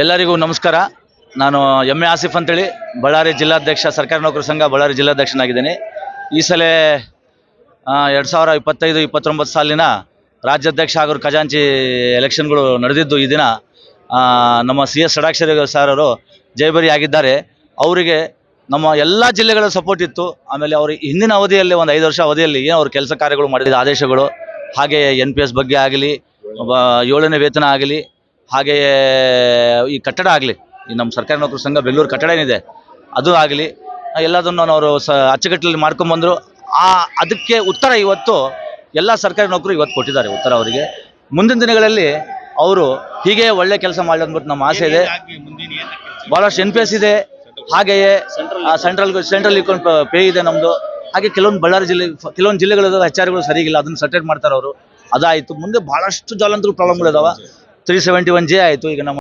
ಎಲ್ಲರಿಗೂ ನಮಸ್ಕಾರ. ನಾನು ಎಂ ಎ ಆಸಿಫ್ ಅಂತೇಳಿ ಬಳ್ಳಾರಿ ಜಿಲ್ಲಾಧ್ಯಕ್ಷ, ಸರ್ಕಾರಿ ನೌಕರ ಸಂಘ ಬಳ್ಳಾರಿ ಜಿಲ್ಲಾಧ್ಯಕ್ಷನಾಗಿದ್ದೇನೆ. ಈ ಸಲ 2025-29 ಸಾಲಿನ ರಾಜ್ಯಾಧ್ಯಕ್ಷ ಹಾಗೂ ಖಜಾಂಚಿ ಎಲೆಕ್ಷನ್ಗಳು ನಡೆದಿದ್ದು ಈ ದಿನ ನಮ್ಮ CS ಷಡಾಕ್ಷರಿ ಸರ್ ಅವರು ಜಯಭೇರಿ ಆಗಿದ್ದಾರೆ. ಅವರಿಗೆ ನಮ್ಮ ಎಲ್ಲ ಜಿಲ್ಲೆಗಳ ಸಪೋರ್ಟ್ ಇತ್ತು. ಆಮೇಲೆ ಅವರು ಹಿಂದಿನ ಅವಧಿಯಲ್ಲಿ ಒಂದು 5 ವರ್ಷ ಅವಧಿಯಲ್ಲಿ ಏನು ಅವ್ರ ಕೆಲಸ ಕಾರ್ಯಗಳು ಮಾಡಿದ ಆದೇಶಗಳು, ಹಾಗೆಯೇ NPS ಬಗ್ಗೆ ಆಗಲಿ, 7ನೇ ವೇತನ ಆಗಲಿ, ಹಾಗೆಯೇ ಈ ಕಟ್ಟಡ ಆಗಲಿ, ಈ ನಮ್ಮ ಸರ್ಕಾರಿ ನೌಕರ ಸಂಘ ಬೆಂಗಳೂರು ಕಟ್ಟಡ ಏನಿದೆ ಅದು ಆಗಲಿ, ಎಲ್ಲದನ್ನು ಅವರು ಅಚ್ಚುಕಟ್ಟಲ್ಲಿ ಮಾಡ್ಕೊಂಬಂದರು. ಅದಕ್ಕೆ ಉತ್ತರ ಇವತ್ತು ಎಲ್ಲ ಸರ್ಕಾರಿ ನೌಕರು ಇವತ್ತು ಕೊಟ್ಟಿದ್ದಾರೆ ಉತ್ತರ ಅವರಿಗೆ. ಮುಂದಿನ ದಿನಗಳಲ್ಲಿ ಅವರು ಹೀಗೆ ಒಳ್ಳೆ ಕೆಲಸ ಮಾಡಲಿ ಅಂದ್ಬಿಟ್ಟು ನಮ್ಮ ಆಸೆ ಇದೆ. ಭಾಳಷ್ಟು NPS ಇದೆ, ಹಾಗೆಯೇ ಸೆಂಟ್ರಲ್ ಇಕೊಂಡು ಪೇ ಇದೆ ನಮ್ಮದು. ಹಾಗೆ ಕೆಲವೊಂದು ಬಳ್ಳಾರಿ ಕೆಲವೊಂದು ಜಿಲ್ಲೆಗಳು HR ಸರಿಗಿಲ್ಲ, ಅದನ್ನು ಸೆಟರೇಟ್ ಮಾಡ್ತಾರೆ ಅವರು. ಅದಾಯಿತು. ಮುಂದೆ ಭಾಳಷ್ಟು ಜಾಲಂತರು ಪ್ರಾಬ್ಲಮ್ಗಳಿದಾವೆ. 371J ಆಯಿತು. ಈಗ ನಮ್ಮ